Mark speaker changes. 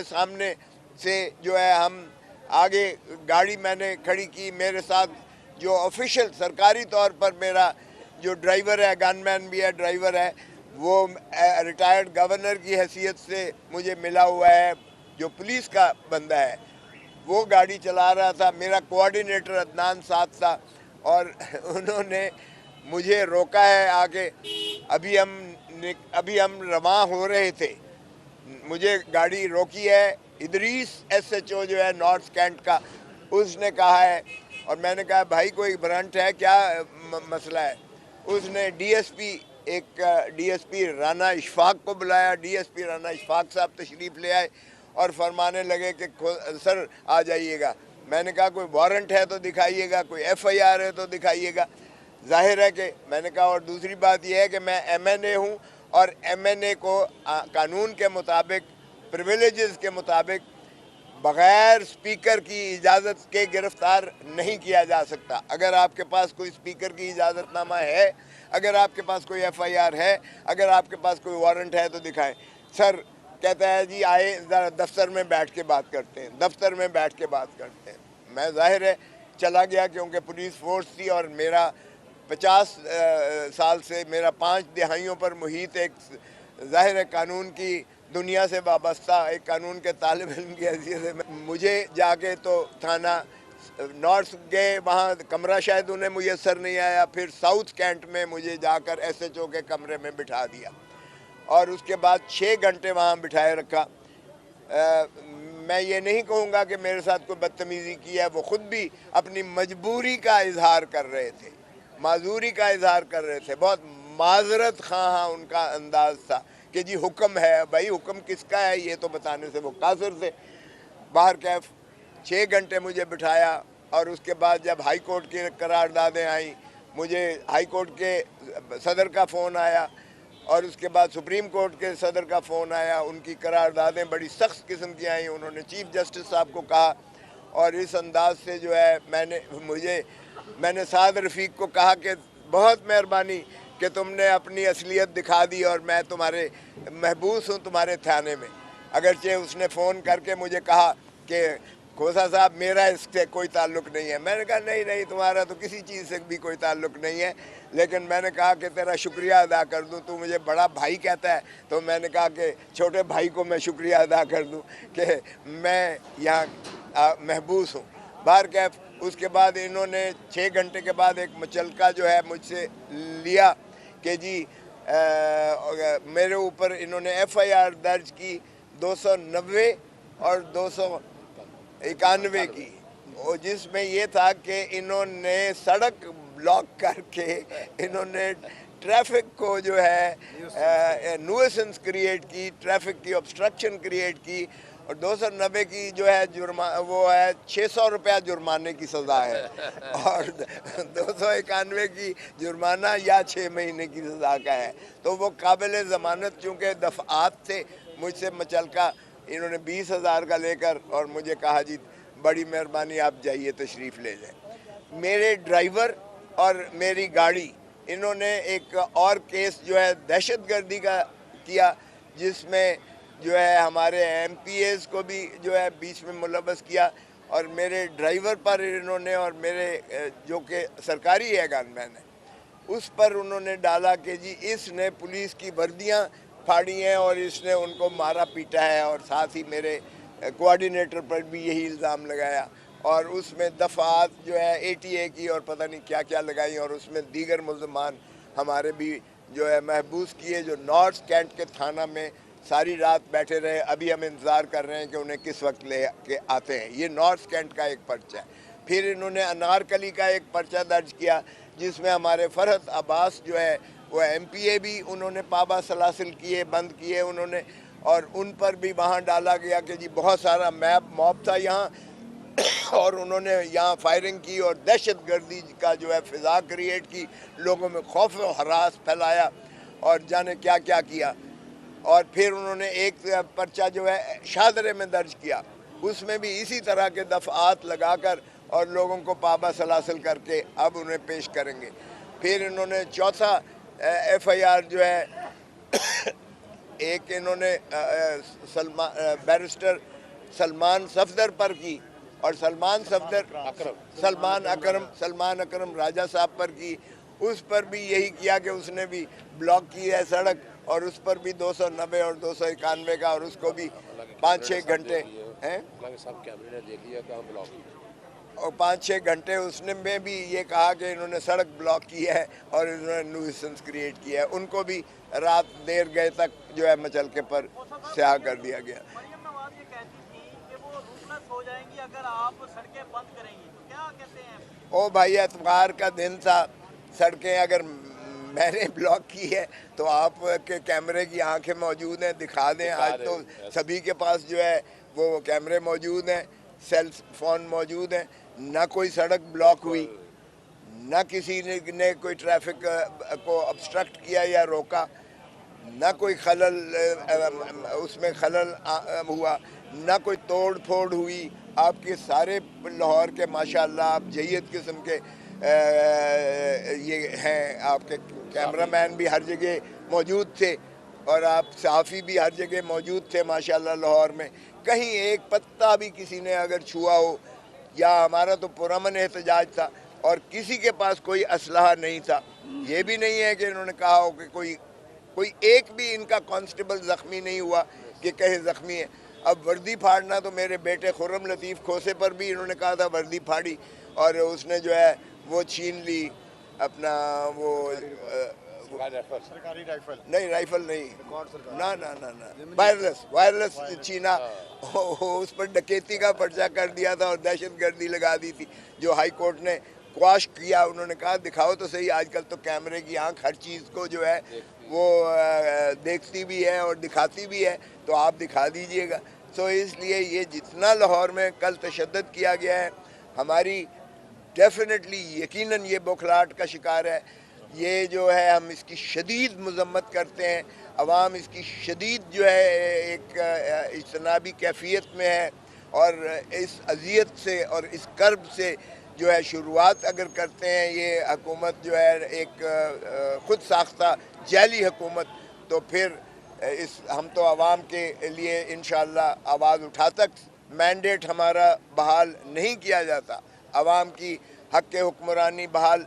Speaker 1: کے سامنے سے جو ہے ہم آگے گاڑی میں نے کھڑی کی. میرے ساتھ جو آفیشیل سرکاری طور پر میرا جو ڈرائیور ہے, گن مین بھی ہے, ڈرائیور ہے, وہ ریٹائرڈ گورنر کی حیثیت سے مجھے ملا ہوا ہے, جو پولیس کا بندہ ہے, وہ گاڑی چلا رہا تھا. میرا کوآرڈینیٹر عدنان ساتھ تھا, اور انہوں نے مجھے روکا ہے آگے. ابھی ہم رواں ہو رہے تھے, مجھے گاڑی روکی ہے. ادریس ایس ایچ او جو ہے نارتھ کینٹ کا, اس نے کہا ہے, اور میں نے کہا بھائی کوئی برانٹ ہے کیا مسئلہ ہے. اس نے D S P Rana Ashfaq کو بلایا. D S P Rana Ashfaq صاحب تشریف لے آئے اور فرمانے لگے کہ سر آ جائیے گا. میں نے کہا کوئی وارنٹ ہے تو دکھائیے گا, کوئی ایف آئی آر ہے تو دکھائیے گا. ظاہر ہے کہ میں نے کہا, اور دوسری بات یہ ہے کہ میں ایم این اے ہوں, اور ایم این اے کو قانون کے مطابق, پریویلیجز کے مطابق, بغیر اسپیکر کی اجازت کے گرفتار نہیں کیا جا سکتا. اگر آپ کے پاس کوئی اسپیکر کی اجازت نامہ ہے, اگر آپ کے پاس کوئی ایف آئی آر ہے, اگر آپ کے پاس کوئی وارنٹ ہے تو دکھائیں. سر کہتا ہے جی آئے ذرا دفتر میں بیٹھ کے بات کرتے ہیں. دفتر میں بیٹھ کے بات کرتے ہیں. میں ظاہر ہے چلا گیا, کیونکہ پولیس فورس تھی, اور میرا 50 سال سے, میرا 5 دہائیوں پر محیط ایک ظاہر ہے قانون کی دنیا سے وابستہ ایک قانون کے طالب علم کی حیثیت سے مجھے جا کے تو تھانہ نارتھ گئے, وہاں کمرہ شاید انہیں میسر نہیں آیا. پھر ساؤتھ کینٹ میں مجھے جا کر ایس ایچ او کے کمرے میں بٹھا دیا, اور اس کے بعد 6 گھنٹے وہاں بٹھائے رکھا. میں یہ نہیں کہوں گا کہ میرے ساتھ کوئی بدتمیزی کی ہے, وہ خود بھی اپنی مجبوری کا اظہار کر رہے تھے, معذوری کا اظہار کر رہے تھے. بہت معذرت خواہ ان کا انداز تھا کہ جی حکم ہے. بھائی حکم کس کا ہے یہ تو بتانے سے وہ قاصر تھے. باہر کیف 6 گھنٹے مجھے بٹھایا, اور اس کے بعد جب ہائی کورٹ کی قراردادیں آئیں, مجھے ہائی کورٹ کے صدر کا فون آیا, اور اس کے بعد سپریم کورٹ کے صدر کا فون آیا. ان کی قراردادیں بڑی سخت قسم کی آئیں. انہوں نے چیف جسٹس صاحب کو کہا, اور اس انداز سے جو ہے میں نے سعد رفیق کو کہا کہ بہت مہربانی کہ تم نے اپنی اصلیت دکھا دی, اور میں تمہارے محبوس ہوں تمہارے تھانے میں. اگرچہ اس نے فون کر کے مجھے کہا کہ کھوسا صاحب میرا اس سے کوئی تعلق نہیں ہے. میں نے کہا نہیں تمہارا تو کسی چیز سے بھی کوئی تعلق نہیں ہے. لیکن میں نے کہا کہ تیرا شکریہ ادا کر دوں, تو مجھے بڑا بھائی کہتا ہے, تو میں نے کہا کہ چھوٹے بھائی کو میں شکریہ ادا کر دوں کہ میں یہاں محبوس ہوں. باہر کیف اس کے بعد انہوں نے 6 گھنٹے کے بعد ایک مچلکہ جو ہے مجھ سے لیا کہ جی میرے اوپر انہوں نے ایف آئی آر درج کی 290 اور 291 کی, جس میں یہ تھا کہ انہوں نے سڑک بلاک کر کے انہوں نے ٹریفک کو جو ہے نویسنس کریٹ کی, ٹریفک کی obstruction کریٹ کی. اور 290 کی جو ہے وہ ہے 600 روپیہ جرمانے کی سزا ہے, اور 291 کی جرمانہ یا 6 مہینے کی سزا کا ہے. تو وہ قابل ضمانت چونکہ دفعات تھے مجھ سے مچلکا, انہوں نے 20,000 کا لے کر اور مجھے کہا جی بڑی مہربانی آپ جائیے تشریف لے جائیں. میرے ڈرائیور اور میری گاڑی, انہوں نے ایک اور کیس جو ہے دہشت گردی کا کیا, جس میں جو ہے ہمارے ایم پی ایز کو بھی جو ہے بیچ میں ملوث کیا, اور میرے ڈرائیور پر انہوں نے, اور میرے جو کہ سرکاری ہے گن مین ہے, اس پر انہوں نے ڈالا کہ جی اس نے پولیس کی وردیاں پھاڑی ہیں اور اس نے ان کو مارا پیٹا ہے. اور ساتھ ہی میرے کوآرڈینیٹر پر بھی یہی الزام لگایا, اور اس میں دفعات جو ہے اے ٹی اے کی اور پتہ نہیں کیا کیا لگائیں, اور اس میں دیگر ملزمان ہمارے بھی جو ہے محبوس کیے, جو نارتھ کینٹ کے تھانہ میں ساری رات بیٹھے رہے. ابھی ہم انتظار کر رہے ہیں کہ انہیں کس وقت لے کے آتے ہیں. یہ نارتھ کینٹ کا ایک پرچہ ہے. پھر انہوں نے انارکلی کا ایک پرچہ درج کیا, جس میں ہمارے فرحت عباس جو ہے وہ ایم پی اے بھی انہوں نے پابا سلاسل کیے, بند کیے انہوں نے, اور ان پر بھی وہاں ڈالا گیا کہ جی بہت سارا موب تھا یہاں, اور انہوں نے یہاں فائرنگ کی اور دہشت گردی کا جو ہے فضا کریٹ کی, لوگوں میں خوف و ہراس پھیلایا, اور جانے کیا کیا کیا. اور پھر انہوں نے ایک پرچہ جو ہے شاہدرے میں درج کیا, اس میں بھی اسی طرح کے دفعات لگا کر اور لوگوں کو پابا سلاسل کر کے اب انہیں پیش کریں گے. پھر انہوں نے چوتھا ایف آئی آر جو ہے ایک انہوں نے بیرسٹر سلمان صفدر پر کی اور سلمان اکرم راجہ صاحب پر کی. اس پر بھی یہی کیا کہ اس نے بھی بلاک کی ہے سڑک, اور اس پر بھی 290 اور 291 کا, اور اس کو بھی 5-6 گھنٹے ہیں, اور 5-6 گھنٹے اس نے میں بھی یہ کہا کہ انہوں نے سڑک بلاک کی ہے اور انہوں نے نویسنس کریٹ کیا ہے. ان کو بھی رات دیر گئے تک جو ہے مچل کے پر سیاہ کر دیا گیا.
Speaker 2: مریم نواز یہ کہتی تھی کہ وہ روپلس ہو جائیں گی اگر آپ سڑکیں بند کریں گی, تو کیا کہتے ہیں؟
Speaker 1: او بھائی, اتوار کا دن تھا, سڑکیں اگر میں نے بلاک کی ہے تو آپ کے کیمرے کی آنکھیں موجود ہیں, دکھا دیں. آج تو سبھی کے پاس جو ہے وہ کیمرے موجود ہیں, سیل فون موجود ہیں. نہ کوئی سڑک بلاک ہوئی, نہ کسی نے کوئی ٹریفک کو obstruct کیا یا روکا, نہ کوئی خلل اس میں خلل ہوا, نہ کوئی توڑ پھوڑ ہوئی. آپ کے سارے لاہور کے ماشاءاللہ آپ جید قسم کے یہ ہیں, آپ کے کیمرہ مین بھی ہر جگہ موجود تھے اور آپ صحافی بھی ہر جگہ موجود تھے ماشاءاللہ لاہور میں. کہیں ایک پتہ بھی کسی نے اگر چھوا ہو, یا ہمارا تو پرامن احتجاج تھا اور کسی کے پاس کوئی اسلحہ نہیں تھا. یہ بھی نہیں ہے کہ انہوں نے کہا ہو کہ کوئی ایک بھی ان کا کانسٹیبل زخمی نہیں ہوا کہ کہیں زخمی ہے. اب وردی پھاڑنا تو میرے بیٹے خرم لطیف کھوسے پر بھی انہوں نے کہا تھا وردی پھاڑی, اور اس نے جو ہے وہ چھین لی اپنا وہ
Speaker 3: سرکاری رائفل
Speaker 1: نہیں, رائفل نہیں, وائرلیس چھینا. اس پر ڈکیتی کا پرچہ کر دیا تھا اور دہشت گردی لگا دی تھی, جو ہائی کورٹ نے قواش کیا. انہوں نے کہا دکھاؤ تو صحیح, آج کل تو کیمرے کی آنکھ ہر چیز کو جو ہے وہ دیکھتی بھی ہے اور دکھاتی بھی ہے, تو آپ دکھا دیجئے گا. سو اس لیے یہ جتنا لاہور میں کل تشدد کیا گیا ہے, ہماری ڈیفینیٹلی یقیناً یہ بوکھلاہٹ کا شکار ہے. یہ جو ہے ہم اس کی شدید مذمت کرتے ہیں. عوام اس کی شدید جو ہے ایک اجتنابی کیفیت میں ہے, اور اس اذیت سے اور اس کرب سے جو ہے شروعات اگر کرتے ہیں یہ حکومت جو ہے ایک خود ساختہ جعلی حکومت, تو پھر ہم تو عوام کے لیے انشاءاللہ آواز اٹھا تک مینڈیٹ ہمارا بحال نہیں کیا جاتا, عوام کی حق حکمرانی بحال